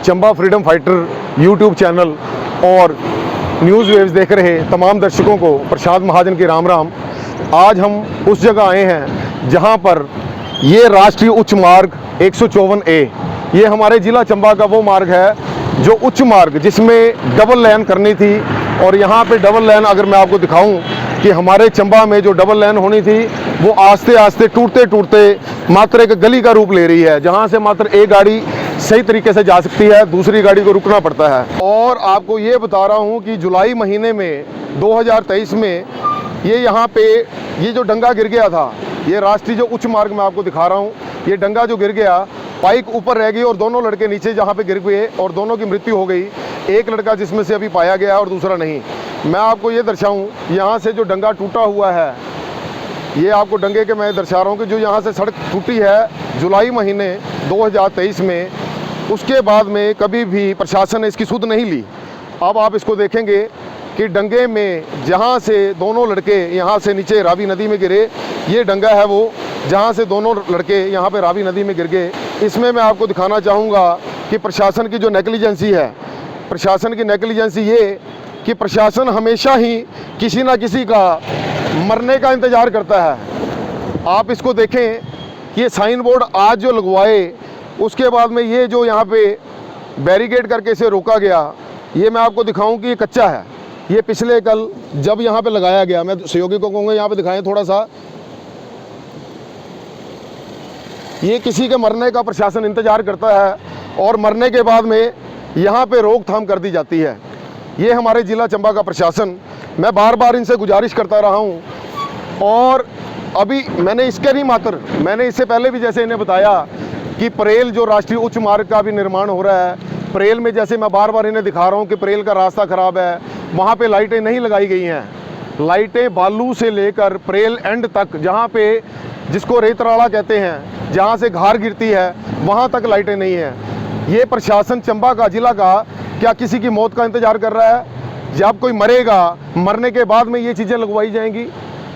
Chamba freedom fighter YouTube channel और news waves देख रहे तमाम दर्शकों को प्रसाद महाजन की राम राम। आज हम उस जगह आए हैं जहां पर ये राष्ट्रीय उच्च मार्ग 154A, ये हमारे ज़िला चंबा का वो मार्ग है जो उच्च मार्ग जिसमें डबल लाइन करनी थी। और यहाँ पे डबल लाइन अगर मैं आपको दिखाऊं कि हमारे चंबा में जो डबल लाइन होनी थी वो आस्ते आस्ते टूटते टूटते मात्र एक गली का रूप ले रही है, जहाँ से मात्र एक गाड़ी सही तरीके से जा सकती है, दूसरी गाड़ी को रुकना पड़ता है। और आपको ये बता रहा हूँ कि जुलाई महीने में 2023 में ये यहाँ पे ये जो डंगा गिर गया था, ये राष्ट्रीय जो उच्च मार्ग मैं आपको दिखा रहा हूँ, ये डंगा जो गिर गया, बाइक ऊपर रह गई और दोनों लड़के नीचे जहाँ पे गिर गए और दोनों की मृत्यु हो गई। एक लड़का जिसमें से अभी पाया गया और दूसरा नहीं। मैं आपको ये दर्शाऊँ, यहाँ से जो डंगा टूटा हुआ है, ये आपको डंगे के मैं दर्शा रहा हूँ कि जो यहाँ से सड़क टूटी है जुलाई महीने 2023 में, उसके बाद में कभी भी प्रशासन ने इसकी सुध नहीं ली। अब आप इसको देखेंगे कि डंगे में जहाँ से दोनों लड़के यहाँ से नीचे रावी नदी में गिरे, ये डंगा है वो जहाँ से दोनों लड़के यहाँ पे रावी नदी में गिर गए। इसमें मैं आपको दिखाना चाहूँगा कि प्रशासन की जो नेग्लिजेंसी है, प्रशासन की नेग्लिजेंसी ये कि प्रशासन हमेशा ही किसी ना किसी का मरने का इंतज़ार करता है। आप इसको देखें कि ये साइन बोर्ड आज जो लगवाए, उसके बाद में ये जो यहाँ पे बैरिकेड करके इसे रोका गया, ये मैं आपको दिखाऊं कि ये कच्चा है। ये पिछले कल जब यहाँ पे लगाया गया, मैं सहयोगी को कहूँगा यहाँ पे दिखाएं थोड़ा सा, ये किसी के मरने का प्रशासन इंतज़ार करता है और मरने के बाद में यहाँ पे रोकथाम कर दी जाती है। ये हमारे ज़िला चंबा का प्रशासन, मैं बार बार इनसे गुजारिश करता रहा हूँ। और अभी मैंने इसके नहीं मात्र, मैंने इससे पहले भी जैसे इन्हें बताया कि परेल जो राष्ट्रीय उच्च मार्ग का भी निर्माण हो रहा है, परेल में जैसे मैं बार बार इन्हें दिखा रहा हूँ कि परेल का रास्ता ख़राब है, वहाँ पे लाइटें नहीं लगाई गई हैं। लाइटें बालू से लेकर परेल एंड तक, जहाँ पे जिसको रेतराड़ा कहते हैं, जहाँ से घार गिरती है, वहाँ तक लाइटें नहीं हैं। ये प्रशासन चंबा का, ज़िला का, क्या किसी की मौत का इंतज़ार कर रहा है? जब कोई मरेगा, मरने के बाद में ये चीज़ें लगवाई जाएंगी,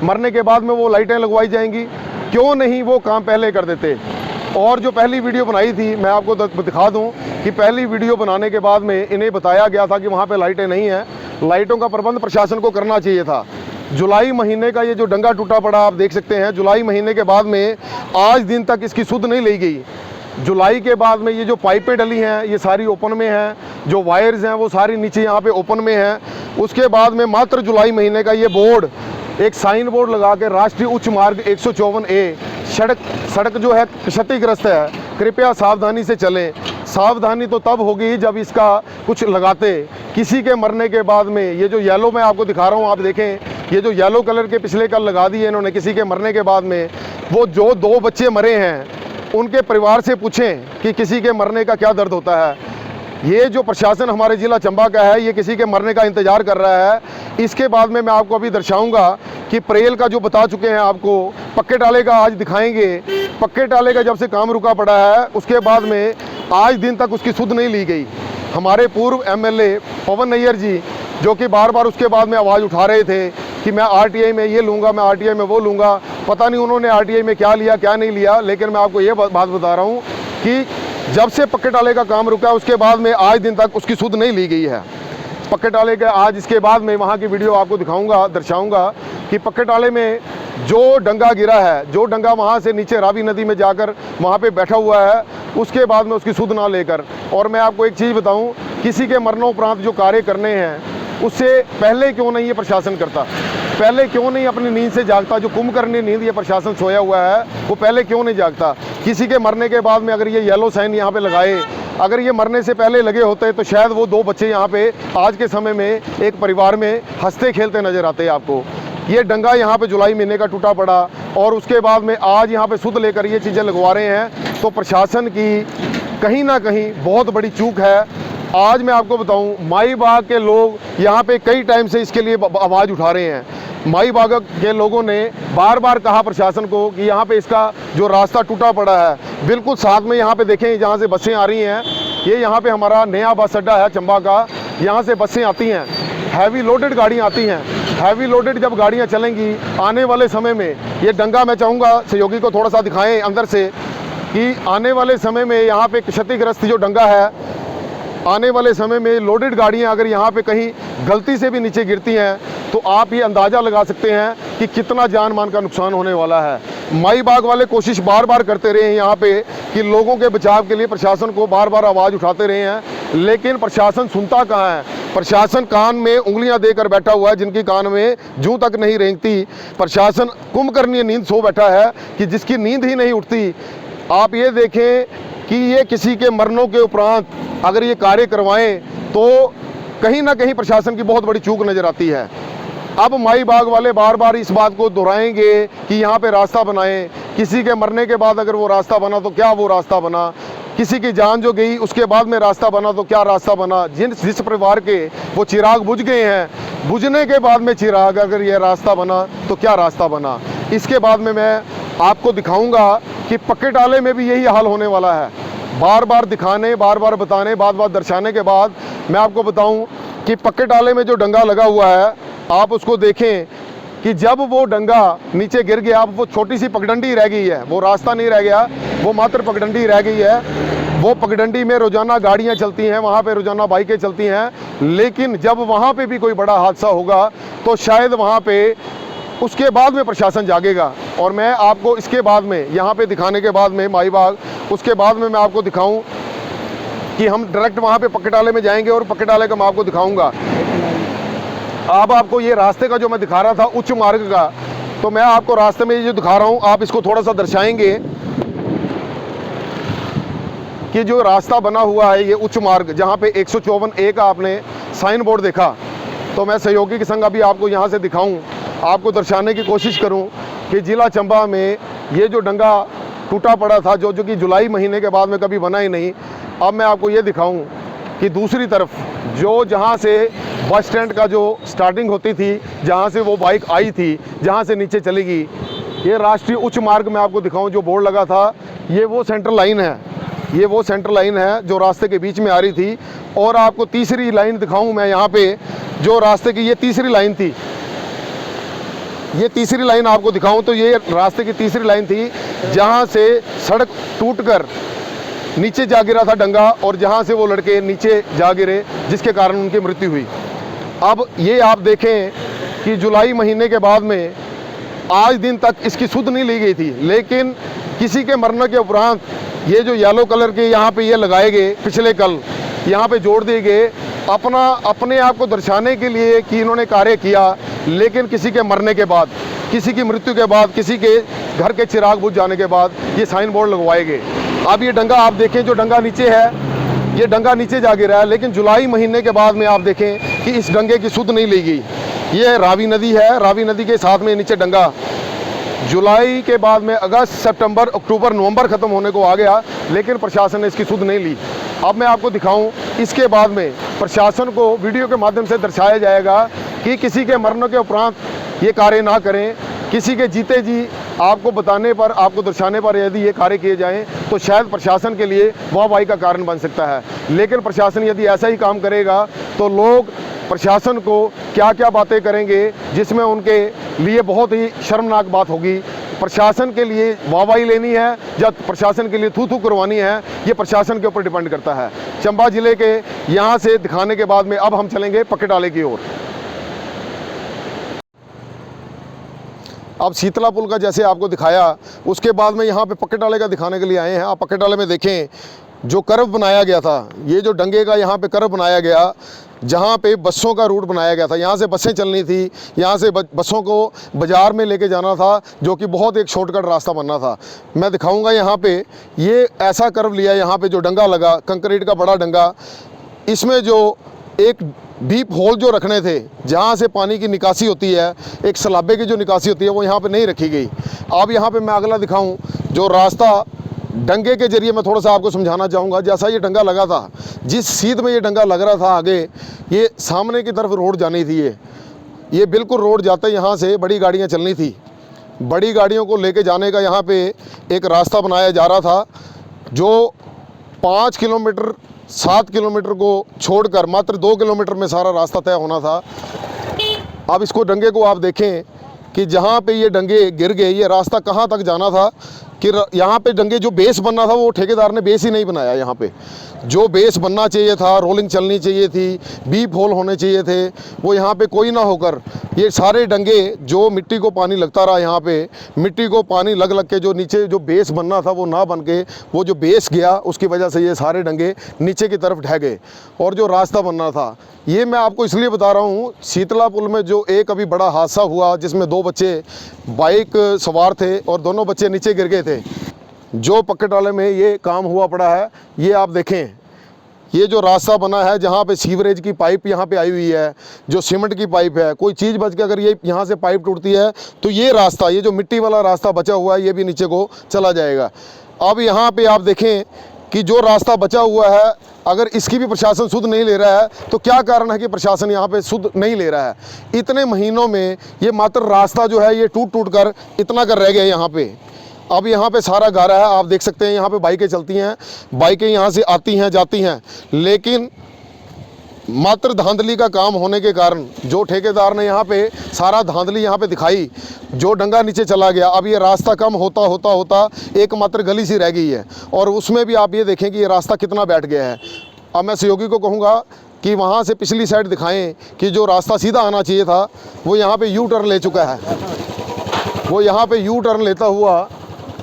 मरने के बाद में वो लाइटें लगवाई जाएंगी, क्यों नहीं वो काम पहले कर देते? और जो पहली वीडियो बनाई थी, मैं आपको दिखा दूं कि पहली वीडियो बनाने के बाद में इन्हें बताया गया था कि वहाँ पे लाइटें नहीं हैं। लाइटों का प्रबंध प्रशासन को करना चाहिए था। जुलाई महीने का ये जो डंगा टूटा पड़ा आप देख सकते हैं, जुलाई महीने के बाद में आज दिन तक इसकी सुध नहीं ली गई। जुलाई के बाद में ये जो पाइपें डली हैं ये सारी ओपन में हैं, जो वायर्स हैं वो सारी नीचे यहाँ पे ओपन में हैं। उसके बाद में मात्र जुलाई महीने का ये बोर्ड, एक साइन बोर्ड लगा के राष्ट्रीय उच्च मार्ग 154A, सड़क जो है क्षतिग्रस्त है, कृपया सावधानी से चलें। सावधानी तो तब होगी जब इसका कुछ लगाते। किसी के मरने के बाद में ये जो येलो मैं आपको दिखा रहा हूँ, आप देखें, ये जो येलो कलर के पिछले कल लगा दिए इन्होंने किसी के मरने के बाद में, वो जो 2 बच्चे मरे हैं उनके परिवार से पूछें कि किसी के मरने का क्या दर्द होता है। ये जो प्रशासन हमारे ज़िला चंबा का है, ये किसी के मरने का इंतज़ार कर रहा है। इसके बाद में मैं आपको अभी दर्शाऊंगा कि परेल का जो बता चुके हैं आपको, पक्के टाले का आज दिखाएंगे। पक्के टाले का जब से काम रुका पड़ा है, उसके बाद में आज दिन तक उसकी सुध नहीं ली गई। हमारे पूर्व MLA पवन नैयर जी, जो कि बार बार उसके बाद में आवाज़ उठा रहे थे कि मैं RTI में ये लूँगा, मैं RTI में वो लूँगा, पता नहीं उन्होंने RTI में क्या लिया क्या नहीं लिया। लेकिन मैं आपको ये बात बता रहा हूँ कि जब से पक्के टाले का काम रुका, उसके बाद में आज दिन तक उसकी सुध नहीं ली गई है। पक्के टाले के आज इसके बाद में वहाँ की वीडियो आपको दिखाऊंगा, दर्शाऊंगा कि पक्के टाले में जो डंगा गिरा है, जो डंगा वहाँ से नीचे रावी नदी में जाकर वहाँ पे बैठा हुआ है, उसके बाद में उसकी सुध ना लेकर। और मैं आपको एक चीज़ बताऊँ, किसी के मरणोपरांत जो कार्य करने हैं उससे पहले क्यों नहीं ये प्रशासन करता? पहले क्यों नहीं अपनी नींद से जागता? जो कुंभकर्णी नींद ये प्रशासन सोया हुआ है, वो पहले क्यों नहीं जागता? किसी के मरने के बाद में अगर ये येलो साइन यहाँ पे लगाए, अगर ये मरने से पहले लगे होते तो शायद वो 2 बच्चे यहाँ पे आज के समय में एक परिवार में हंसते खेलते नजर आते आपको। ये डंगा यहाँ पे जुलाई महीने का टूटा पड़ा और उसके बाद में आज यहाँ पे सुध लेकर ये चीज़ें लगवा रहे हैं, तो प्रशासन की कहीं ना कहीं बहुत बड़ी चूक है। आज मैं आपको बताऊं, माई बाग के लोग यहाँ पे कई टाइम से इसके लिए आवाज़ उठा रहे हैं। माई बाग के लोगों ने बार बार कहा प्रशासन को कि यहाँ पे इसका जो रास्ता टूटा पड़ा है, बिल्कुल साथ में यहाँ पे देखें जहाँ से बसें आ रही हैं, ये यहाँ पे हमारा नया बस अड्डा है चंबा का, यहाँ से बसें आती हैं, हैवी लोडेड गाड़ियाँ आती हैं। हैवी लोडेड जब गाड़ियाँ चलेंगी आने वाले समय में, ये डंगा मैं चाहूँगा सहयोगी को थोड़ा सा दिखाएँ अंदर से कि आने वाले समय में यहाँ पे क्षतिग्रस्त जो डंगा है, आने वाले समय में लोडेड गाड़ियां अगर यहाँ पे कहीं गलती से भी नीचे गिरती हैं तो आप ये अंदाज़ा लगा सकते हैं कि कितना जान मान का नुकसान होने वाला है। माई बाग वाले कोशिश बार बार करते रहे हैं यहाँ पे कि लोगों के बचाव के लिए प्रशासन को बार बार आवाज़ उठाते रहे हैं, लेकिन प्रशासन सुनता कहाँ है। प्रशासन कान में उंगलियां देकर बैठा हुआ है, जिनकी कान में जूं तक नहीं रेंगती। प्रशासन कुंभकर्णीय नींद सो बैठा है कि जिसकी नींद ही नहीं उठती। आप ये देखें कि ये किसी के मरनों के उपरांत अगर ये कार्य करवाएं तो कहीं ना कहीं प्रशासन की बहुत बड़ी चूक नज़र आती है। अब माई बाग वाले बार बार इस बात को दोहराएंगे कि यहाँ पे रास्ता बनाएं। किसी के मरने के बाद अगर वो रास्ता बना तो क्या वो रास्ता बना, किसी की जान जो गई उसके बाद में रास्ता बना तो क्या रास्ता बना। जिस परिवार के वो चिराग बुझ गए हैं, बुझने के बाद में चिराग अगर ये रास्ता बना तो क्या रास्ता बना। इसके बाद में मैं आपको दिखाऊंगा कि पक्के टाले में भी यही हाल होने वाला है। बार बार दिखाने, बार बार बताने, बात बात दर्शाने के बाद मैं आपको बताऊं कि पक्के टाले में जो डंगा लगा हुआ है आप उसको देखें कि जब वो डंगा नीचे गिर गया, अब वो छोटी सी पगडंडी रह गई है, वो रास्ता नहीं रह गया, वो मात्र पगडंडी रह गई है। वो पगडंडी में रोज़ाना गाड़ियां चलती हैं, वहाँ पे रोज़ाना बाइकें चलती हैं, लेकिन जब वहाँ पे भी कोई बड़ा हादसा होगा तो शायद वहाँ पे उसके बाद में प्रशासन जागेगा। और मैं आपको इसके बाद में यहाँ पे दिखाने के बाद में माई बाग, उसके बाद में मैं आपको दिखाऊं कि हम डायरेक्ट वहाँ पे पक्के टाले में जाएंगे और पक्के टाले का मैं आपको दिखाऊंगा। अब आपको ये रास्ते का जो मैं दिखा रहा था उच्च मार्ग का, तो मैं आपको रास्ते में ये जो दिखा रहा हूँ आप इसको थोड़ा सा दर्शाएंगे कि जो रास्ता बना हुआ है ये उच्च मार्ग, जहाँ पे 154A का आपने साइन बोर्ड देखा, तो मैं सहयोगी के संग अभी आपको यहाँ से दिखाऊं, आपको दर्शाने की कोशिश करूं कि ज़िला चंबा में ये जो डंगा टूटा पड़ा था जो कि जुलाई महीने के बाद में कभी बना ही नहीं। अब मैं आपको ये दिखाऊं कि दूसरी तरफ जो जहाँ से बस स्टैंड का जो स्टार्टिंग होती थी, जहाँ से वो बाइक आई थी, जहाँ से नीचे चली गई, ये राष्ट्रीय उच्च मार्ग में आपको दिखाऊं जो बोर्ड लगा था, ये वो सेंट्रल लाइन है, ये वो सेंट्रल लाइन है जो रास्ते के बीच में आ रही थी। और आपको तीसरी लाइन दिखाऊं मैं यहाँ पे, जो रास्ते की ये तीसरी लाइन थी, ये तीसरी लाइन आपको दिखाऊं तो ये रास्ते की तीसरी लाइन थी जहाँ से सड़क टूटकर नीचे जा गिरा था डंगा, और जहाँ से वो लड़के नीचे जा गिरे जिसके कारण उनकी मृत्यु हुई। अब ये आप देखें कि जुलाई महीने के बाद में आज दिन तक इसकी सुध नहीं ली गई थी, लेकिन किसी के मरने के उपरांत ये जो येलो कलर के यहाँ पे ये लगाए गए, पिछले कल यहाँ पे जोड़ दिए गए, अपने आप को दर्शाने के लिए कि इन्होंने कार्य किया, लेकिन किसी के मरने के बाद, किसी की मृत्यु के बाद, किसी के घर के चिराग बुझ जाने के बाद ये साइन बोर्ड लगवाए गए। अब ये डंगा आप देखें, जो डंगा नीचे है, ये डंगा नीचे जा गिरा है, लेकिन जुलाई महीने के बाद में आप देखें कि इस डंगे की सुध नहीं ली गई। ये रावी नदी है, रावी नदी के साथ में नीचे डंगा, जुलाई के बाद में अगस्त, सितंबर, अक्टूबर, नवंबर ख़त्म होने को आ गया, लेकिन प्रशासन ने इसकी सुध नहीं ली। अब मैं आपको दिखाऊं, इसके बाद में प्रशासन को वीडियो के माध्यम से दर्शाया जाएगा कि किसी के मरने के उपरांत ये कार्य ना करें। किसी के जीते जी आपको बताने पर, आपको दर्शाने पर यदि ये कार्य किए जाएं तो शायद प्रशासन के लिए वाहवाही का कारण बन सकता है। लेकिन प्रशासन यदि ऐसा ही काम करेगा तो लोग प्रशासन को क्या क्या बातें करेंगे जिसमें उनके लिए बहुत ही शर्मनाक बात होगी। प्रशासन के लिए वाहवाही लेनी है या प्रशासन के लिए थू थू करवानी है, ये प्रशासन के ऊपर डिपेंड करता है। चंबा जिले के यहाँ से दिखाने के बाद में अब हम चलेंगे पक्के टाले की ओर। अब शीतला पुल का जैसे आपको दिखाया, उसके बाद में यहाँ पे पक्के टाले का दिखाने के लिए आए हैं। आप पक्के टाले में देखें जो कर्व बनाया गया था, ये जो डंगे का यहाँ पे कर्व बनाया गया, जहाँ पे बसों का रूट बनाया गया था, यहाँ से बसें चलनी थी, यहाँ से बसों को बाज़ार में लेके जाना था, जो कि बहुत एक शॉर्टकट रास्ता बनना था। मैं दिखाऊंगा यहाँ पे ये ऐसा कर्व लिया, यहाँ पे जो डंगा लगा, कंक्रीट का बड़ा डंगा, इसमें जो एक डीप होल जो रखने थे, जहाँ से पानी की निकासी होती है, एक सलाबे की जो निकासी होती है, वो यहाँ पे नहीं रखी गई। अब यहाँ पे मैं अगला दिखाऊं, जो रास्ता डंगे के जरिए मैं थोड़ा सा आपको समझाना चाहूँगा। जैसा ये डंगा लगा था, जिस सीध में ये डंगा लग रहा था आगे, ये सामने की तरफ रोड जानी थी, ये बिल्कुल रोड जाते यहाँ से बड़ी गाड़ियाँ चलनी थी। बड़ी गाड़ियों को लेके जाने का यहाँ पे एक रास्ता बनाया जा रहा था, जो 5 किलोमीटर 7 किलोमीटर को छोड़कर मात्र 2 किलोमीटर में सारा रास्ता तय होना था। अब इसको डंगे को आप देखें कि जहाँ पे ये डंगे गिर गए, ये रास्ता कहाँ तक जाना था, कि यहाँ पे डंगे जो बेस बनना था वो ठेकेदार ने बेस ही नहीं बनाया। यहाँ पे जो बेस बनना चाहिए था, रोलिंग चलनी चाहिए थी, बीप होल होने चाहिए थे, वो यहाँ पे कोई ना होकर ये सारे डंगे जो मिट्टी को पानी लगता रहा, यहाँ पे मिट्टी को पानी लग लग के जो नीचे जो बेस बनना था वो ना बन के वो जो बेस गया, उसकी वजह से ये सारे डंगे नीचे की तरफ ढह गए। और जो रास्ता बनना था, ये मैं आपको इसलिए बता रहा हूँ, शीतला पुल में जो एक अभी बड़ा हादसा हुआ जिसमें 2 बच्चे बाइक सवार थे और दोनों बच्चे नीचे गिर गए थे, जो पक्के टाले में ये काम हुआ पड़ा है। ये आप देखें, ये जो रास्ता बना है जहाँ पे सीवरेज की पाइप यहाँ पे आई हुई है, जो सीमेंट की पाइप है, कोई चीज़ बच के अगर ये यहाँ से पाइप टूटती है तो ये रास्ता, ये जो मिट्टी वाला रास्ता बचा हुआ है, ये भी नीचे को चला जाएगा। अब यहाँ पे आप देखें कि जो रास्ता बचा हुआ है, अगर इसकी भी प्रशासन सुध नहीं ले रहा है तो क्या कारण है कि प्रशासन यहाँ पे सुध नहीं ले रहा है। इतने महीनों में ये मात्र रास्ता जो है ये टूट टूट कर इतना कर रह गया यहाँ पे। अब यहाँ पे सारा गारा है, आप देख सकते हैं यहाँ पे बाइकें चलती हैं, बाइकें यहाँ से आती हैं जाती हैं, लेकिन मात्र धांधली का काम होने के कारण जो ठेकेदार ने यहाँ पे सारा धांधली यहाँ पे दिखाई, जो डंगा नीचे चला गया। अब ये रास्ता कम होता होता होता एक मात्र गली सी रह गई है, और उसमें भी आप ये देखें कि ये रास्ता कितना बैठ गया है। अब मैं सहयोगी को कहूँगा कि वहाँ से पिछली साइड दिखाएं कि जो रास्ता सीधा आना चाहिए था वो यहाँ पे यू टर्न ले चुका है। वो यहाँ पे यू टर्न लेता हुआ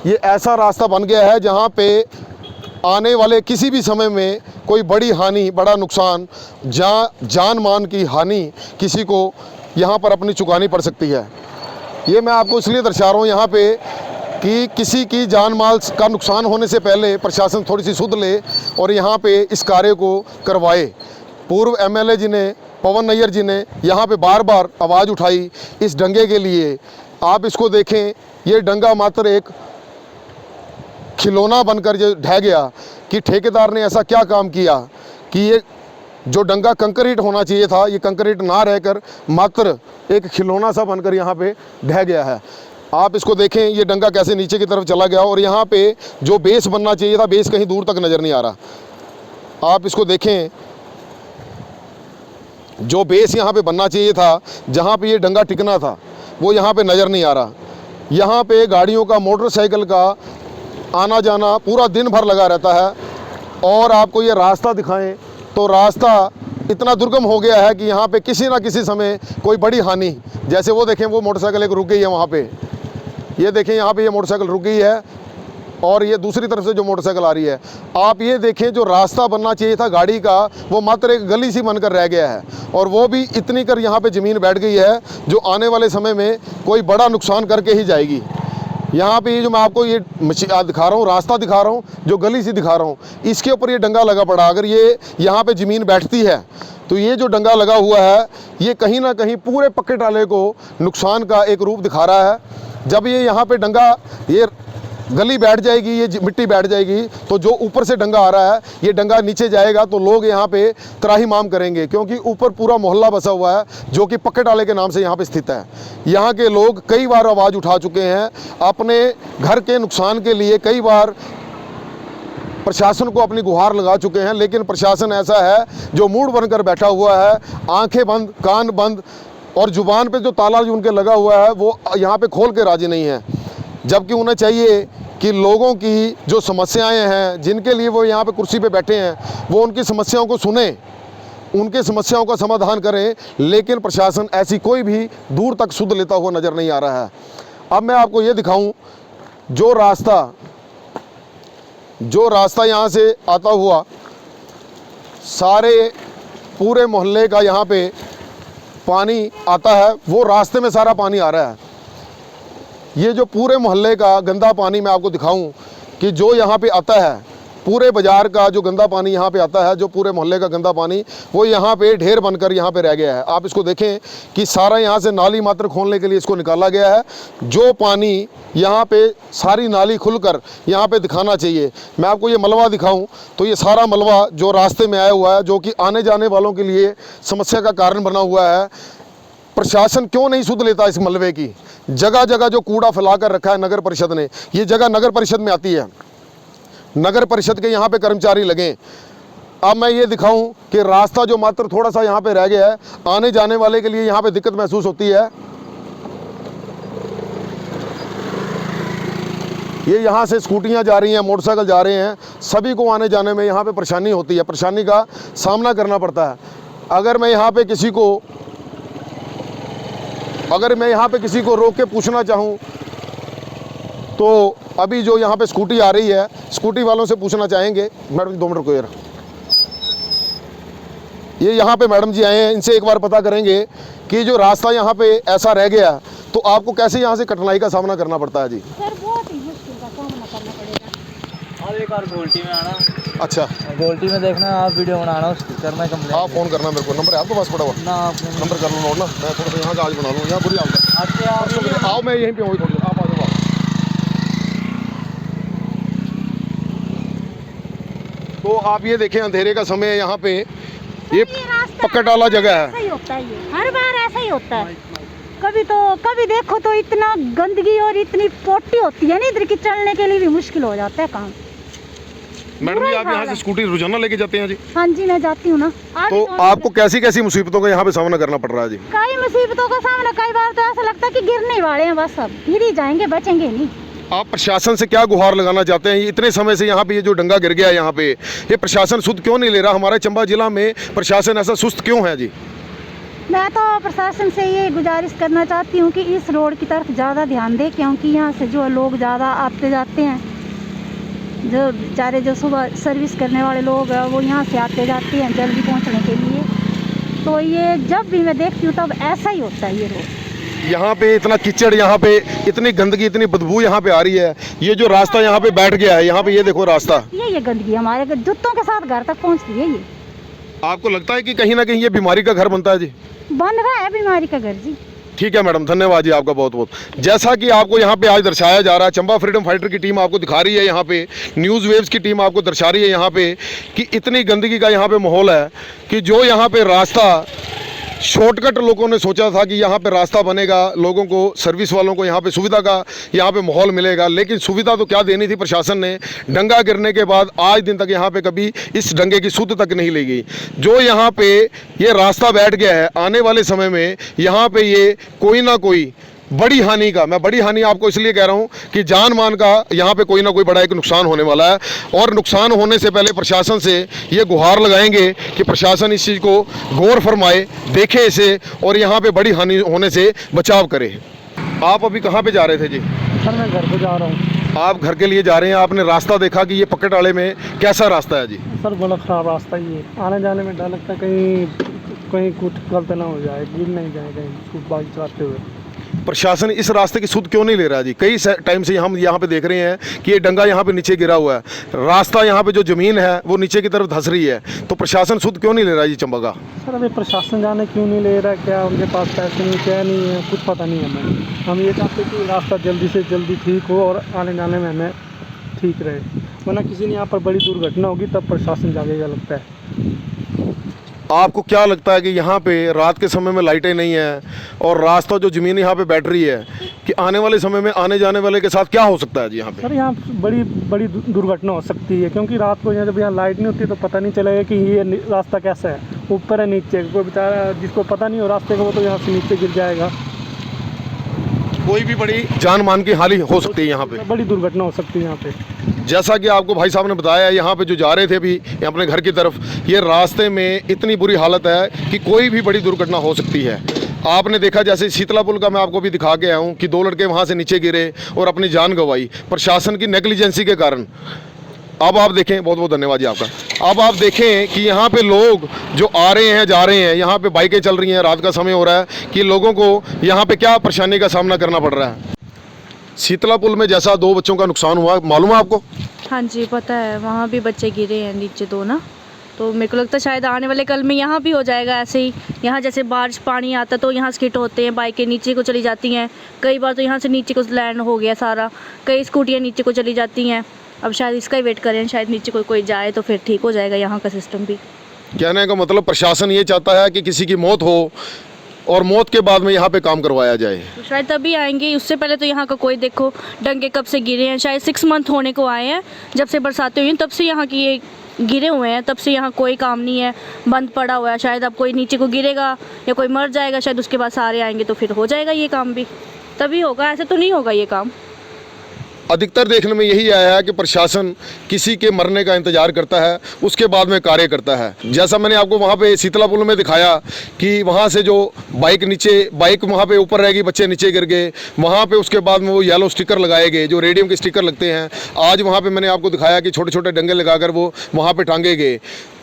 ये ऐसा रास्ता बन गया है जहाँ पे आने वाले किसी भी समय में कोई बड़ी हानि, बड़ा नुकसान, जान मान की हानि किसी को यहाँ पर अपनी चुकानी पड़ सकती है। ये मैं आपको इसलिए दर्शा रहा हूँ यहाँ पे कि किसी की जान माल का नुकसान होने से पहले प्रशासन थोड़ी सी सुध ले और यहाँ पे इस कार्य को करवाए। पूर्व एमएलए जी ने, पवन नैयर जी ने यहाँ पे बार बार आवाज़ उठाई इस डंगे के लिए। आप इसको देखें, ये डंगा मात्र एक खिलौना बनकर जो ढह गया कि ठेकेदार ने ऐसा क्या काम किया कि ये जो डंगा कंक्रीट होना चाहिए था, ये कंक्रीट ना रहकर मात्र एक खिलौना सा बनकर यहाँ पे ढह गया है। आप इसको देखें, ये डंगा कैसे नीचे की तरफ चला गया, और यहाँ पे जो बेस बनना चाहिए था, बेस कहीं दूर तक नज़र नहीं आ रहा। आप इसको देखें, जो बेस यहाँ पे बनना चाहिए था, जहाँ पे ये डंगा टिकना था, वो यहाँ पे नज़र नहीं आ रहा। यहाँ पे गाड़ियों का, मोटरसाइकिल का आना जाना पूरा दिन भर लगा रहता है। और आपको ये रास्ता दिखाएं तो रास्ता इतना दुर्गम हो गया है कि यहाँ पे किसी ना किसी समय कोई बड़ी हानि, जैसे वो देखें, वो मोटरसाइकिल एक रुक गई है वहाँ पे, ये देखें यहाँ पे ये मोटरसाइकिल रुक गई है, और ये दूसरी तरफ से जो मोटरसाइकिल आ रही है। आप ये देखें, जो रास्ता बनना चाहिए था गाड़ी का, वो मात्र एक गली सी बनकर रह गया है, और वो भी इतनी कर यहाँ पे ज़मीन बैठ गई है जो आने वाले समय में कोई बड़ा नुकसान करके ही जाएगी। यहाँ पे ये जो मैं आपको ये दिखा रहा हूँ, रास्ता दिखा रहा हूँ, जो गली सी दिखा रहा हूँ, इसके ऊपर ये डंगा लगा पड़ा। अगर ये यहाँ पे ज़मीन बैठती है तो ये जो डंगा लगा हुआ है, ये कहीं ना कहीं पूरे पक्के टाले को नुकसान का एक रूप दिखा रहा है। जब ये यहाँ पे डंगा, ये गली बैठ जाएगी, ये मिट्टी बैठ जाएगी, तो जो ऊपर से डंगा आ रहा है, ये डंगा नीचे जाएगा तो लोग यहाँ पे त्राहिमाम करेंगे, क्योंकि ऊपर पूरा मोहल्ला बसा हुआ है जो कि पक्के टाले के नाम से यहाँ पे स्थित है। यहाँ के लोग कई बार आवाज़ उठा चुके हैं अपने घर के नुकसान के लिए, कई बार प्रशासन को अपनी गुहार लगा चुके हैं, लेकिन प्रशासन ऐसा है जो मूड बनकर बैठा हुआ है, आंखें बंद, कान बंद, और जुबान पे जो ताला जो उनके लगा हुआ है वो यहाँ पे खोल के राजी नहीं है। जबकि उन्हें चाहिए कि लोगों की जो समस्याएं हैं, जिनके लिए वो यहाँ पे कुर्सी पे बैठे हैं, वो उनकी समस्याओं को सुने, उनके समस्याओं का समाधान करें, लेकिन प्रशासन ऐसी कोई भी दूर तक सुध लेता हुआ नज़र नहीं आ रहा है। अब मैं आपको ये दिखाऊं, जो रास्ता यहाँ से आता हुआ सारे पूरे मोहल्ले का यहाँ पे पानी आता है, वो रास्ते में सारा पानी आ रहा है। ये जो पूरे मोहल्ले का गंदा पानी मैं आपको दिखाऊं कि जो यहाँ पे आता है, पूरे बाज़ार का जो गंदा पानी यहाँ पे आता है, जो पूरे मोहल्ले का गंदा पानी, वो यहाँ पे ढेर बनकर यहाँ पे रह गया है। आप इसको देखें कि सारा यहाँ से नाली मात्र खोलने के लिए इसको निकाला गया है। जो पानी यहाँ पे सारी नाली खुलकर यहाँ पे दिखाना चाहिए। मैं आपको ये मलबा दिखाऊं तो ये सारा मलबा जो रास्ते में आया हुआ है, जो कि आने जाने वालों के लिए समस्या का कारण बना हुआ है। प्रशासन क्यों नहीं सुध लेता इस मलबे की? जगह जगह जो कूड़ा फैला कर रखा है नगर परिषद ने, ये जगह नगर परिषद में आती है, नगर परिषद के यहाँ पे कर्मचारी लगे। अब मैं ये दिखाऊं कि रास्ता जो मात्र थोड़ा सा यहाँ पे रह गया है, आने जाने वाले के लिए यहाँ पे दिक्कत महसूस होती है। ये यहाँ से स्कूटियाँ जा रही हैं, मोटरसाइकिल जा रहे हैं, सभी को आने जाने में यहाँ पे परेशानी होती है, परेशानी का सामना करना पड़ता है। अगर मैं यहाँ पे किसी को रोक के पूछना चाहूँ तो अभी जो यहाँ पे स्कूटी आ रही है, स्कूटी वालों से पूछना चाहेंगे। मैडम जी 2 मिनट को यार, ये यहाँ पे मैडम जी आए हैं, इनसे एक बार पता करेंगे कि जो रास्ता यहाँ पे ऐसा रह गया तो आपको कैसे यहाँ से कठिनाई का सामना करना पड़ता है जी? सर बहुत ही मुश्किल का सामना करना पड़ेगा। और एक बार गोल्टी में आना। अच्छा, गोल्टी में देखना, आप वीडियो बनाना, उसकी करना कंप्लेंट। आप फ़ोन करना मेरे को, नंबर है आपके पास पड़ा हुआ? ना आपने नंबर कर लो नोट ना, मैं थोड़ा सा यहाँ का आज बना लूँ, यहाँ बुरी हालत है। अच्छा आओ, मैं यहीं पे हूँ, थोड़ी आप आ जाओ। तो आप ये देखें, अंधेरे का समय है, यहाँ पे ये पकड़ वाला जगह है। ऐसा ही होता है, ये हर बार ऐसा ही होता है। कभी देखो तो इतना गंदगी और इतनी पोटी होती है ना, इधर की चलने के लिए भी मुश्किल हो जाता है काम। मैडम जी आप यहाँ से स्कूटी रोजाना लेके जाते हैं जी? हाँ जी, मैं जाती हूँ ना। तो आपको कैसी कैसी मुसीबतों का यहाँ पे सामना करना पड़ रहा है जी? कई मुसीबतों का सामना, कई बार तो ऐसा लगता है कि गिरने वाले हैं, बस अब गिर ही जाएंगे, बचेंगे नहीं। आप प्रशासन से क्या गुहार लगाना चाहते हैं? इतने समय से यहाँ पे ये जो डंगा गिर गया है यहाँ पे, ये प्रशासन सुध क्यों नहीं ले रहा? हमारे चंबा जिला में प्रशासन ऐसा सुस्त क्यों है जी? मैं तो प्रशासन से ये गुजारिश करना चाहती हूँ कि इस रोड की तरफ ज़्यादा ध्यान दें, क्योंकि यहाँ से जो लोग ज़्यादा आते जाते हैं, जो बेचारे जो सुबह सर्विस करने वाले लोग हैं वो यहाँ से आते जाते हैं जल्दी पहुँचने के लिए। तो ये जब भी मैं देखती हूँ तब ऐसा ही होता है। ये रोड यहाँ पे इतना कीचड़, यहाँ पे इतनी गंदगी, इतनी बदबू यहाँ पे आ रही है। ये जो रास्ता यहाँ पे बैठ गया है, यहाँ पे ये देखो रास्ता, ये गंदगी हमारे जूतों के साथ घर तक पहुँचती है। ये आपको लगता है कि कहीं ना कहीं ये बीमारी का घर बनता है जी? बन रहा है बीमारी का घर जी। ठीक है मैडम, धन्यवाद जी आपका बहुत बहुत। जैसा कि आपको यहाँ पे आज दर्शाया जा रहा है, चंबा फ्रीडम फाइटर की टीम आपको दिखा रही है, यहाँ पे न्यूज़ वेव्स की टीम आपको दर्शा रही है यहाँ पे कि इतनी गंदगी का यहाँ पे माहौल है कि जो यहाँ पे रास्ता शॉर्टकट लोगों ने सोचा था कि यहाँ पे रास्ता बनेगा, लोगों को, सर्विस वालों को यहाँ पे सुविधा का यहाँ पे माहौल मिलेगा, लेकिन सुविधा तो क्या देनी थी प्रशासन ने। डंगा गिरने के बाद आज दिन तक यहाँ पे कभी इस डंगे की सुध तक नहीं ली गई। जो यहाँ पे ये रास्ता बैठ गया है, आने वाले समय में यहाँ पे ये कोई ना कोई बड़ी हानि का, मैं बड़ी हानि आपको इसलिए कह रहा हूँ कि जान मान का यहाँ पे कोई ना कोई बड़ा एक नुकसान होने वाला है। और नुकसान होने से पहले प्रशासन से ये गुहार लगाएंगे कि प्रशासन इस चीज़ को गौर फरमाए, देखे इसे और यहाँ पे बड़ी हानि होने से बचाव करे। आप अभी कहाँ पे जा रहे थे जी? सर मैं घर को जा रहा हूँ। आप घर के लिए जा रहे हैं, आपने रास्ता देखा कि ये पकड़वाले में कैसा रास्ता है जी? सर बड़ा ख़राब रास्ता ही है, आने जाने में डर लगता है कहीं कुछ गलत ना हो जाए, गिर नहीं जाए कहीं बाइक चलाते हुए। प्रशासन इस रास्ते की सुध क्यों नहीं ले रहा जी? कई टाइम से हम यहाँ पे देख रहे हैं कि ये डंगा यहाँ पे नीचे गिरा हुआ है, रास्ता यहाँ पे जो ज़मीन है वो नीचे की तरफ धंस रही है, तो प्रशासन सुध क्यों नहीं ले रहा जी चंबा का? सर अभी प्रशासन जाने क्यों नहीं ले रहा है, क्या उनके पास पैसे नहीं, क्या नहीं है, कुछ पता नहीं है हमें। हम ये चाहते हैं कि रास्ता जल्दी से जल्दी ठीक हो और आने जाने में हमें ठीक रहे, वरना किसी ने यहाँ पर बड़ी दुर्घटना होगी तब प्रशासन जागेगा लगता है। आपको क्या लगता है कि यहाँ पे रात के समय में लाइटें नहीं है और रास्ता जो ज़मीन यहाँ पे बैठ रही है, कि आने वाले समय में आने जाने वाले के साथ क्या हो सकता है जी यहाँ पे? सर यहाँ बड़ी दुर्घटना हो सकती है, क्योंकि रात को जब यहाँ लाइट नहीं होती तो पता नहीं चलेगा कि ये रास्ता कैसा है, ऊपर है नीचे, कोई बेचारा जिसको पता नहीं हो रास्ते का वो तो यहाँ से नीचे गिर जाएगा। कोई भी बड़ी जान मान की हानि हो सकती है यहाँ पे, बड़ी दुर्घटना हो सकती है यहाँ पे। जैसा कि आपको भाई साहब ने बताया, यहाँ पे जो जा रहे थे अभी अपने घर की तरफ, ये रास्ते में इतनी बुरी हालत है कि कोई भी बड़ी दुर्घटना हो सकती है। आपने देखा जैसे शीतला पुल का मैं आपको भी दिखा के आया हूँ कि 2 लड़के वहाँ से नीचे गिरे और अपनी जान गंवाई प्रशासन की नेग्लिजेंसी के कारण। अब आप देखें, बहुत बहुत धन्यवाद जी आपका। अब आप देखें कि यहाँ पे लोग जो आ रहे हैं जा रहे हैं, यहाँ पे बाइकें चल रही हैं, रात का समय हो रहा है, कि लोगों को यहाँ पे क्या परेशानी का सामना करना पड़ रहा है। शीतला पुल में जैसा 2 बच्चों का नुकसान हुआ, मालूम है आपको? हाँ जी पता है, वहाँ भी बच्चे गिरे हैं नीचे 2 ना, तो मेरे को लगता है शायद आने वाले कल में यहाँ भी हो जाएगा ऐसे ही। यहाँ जैसे बारिश पानी आता तो यहाँ स्किट होते हैं, बाइकें नीचे को चली जाती हैं, कई बार तो यहाँ से नीचे को लैंड हो गया सारा, कई स्कूटियाँ नीचे को चली जाती हैं। अब शायद इसका ही वेट करें, शायद नीचे कोई जाए तो फिर ठीक हो जाएगा यहाँ का सिस्टम भी। कहने का मतलब प्रशासन ये चाहता है कि किसी की मौत हो और मौत के बाद में यहाँ पे काम करवाया जाए, तो शायद तभी आएंगे। उससे पहले तो यहाँ का कोई, देखो डंगे कब से गिरे हैं, शायद 6 मंथ होने को आए हैं, जब से बरसातें हुई हैं तब से यहाँ की ये गिरे हुए हैं, तब से यहाँ कोई काम नहीं है, बंद पड़ा हुआ है। शायद अब कोई नीचे को गिरेगा या कोई मर जाएगा, शायद उसके बाद सारे आएंगे तो फिर हो जाएगा ये काम भी, तभी होगा, ऐसे तो नहीं होगा ये काम। अधिकतर देखने में यही आया है कि प्रशासन किसी के मरने का इंतजार करता है, उसके बाद में कार्य करता है। जैसा मैंने आपको वहाँ पे शीतला पुल में दिखाया कि वहाँ से जो बाइक वहाँ पे ऊपर रहेगी, बच्चे नीचे गिर गए, वहाँ पे उसके बाद में वो येलो स्टिकर लगाए गए, जो रेडियम के स्टिकर लगते हैं। आज वहाँ पे मैंने आपको दिखाया कि छोटे छोटे डंगे लगाकर वो वहाँ पे टांगे गए।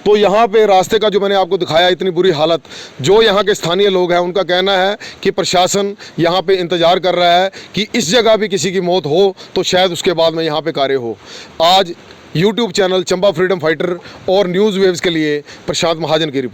तो यहाँ पे रास्ते का जो मैंने आपको दिखाया, इतनी बुरी हालत, जो यहाँ के स्थानीय लोग हैं उनका कहना है कि प्रशासन यहाँ पे इंतज़ार कर रहा है कि इस जगह भी किसी की मौत हो तो शायद उसके बाद में यहाँ पे कार्य हो। आज YouTube channel Chamba freedom fighter और न्यूज़ वेव्स के लिए प्रशांत महाजन की रिपोर्ट।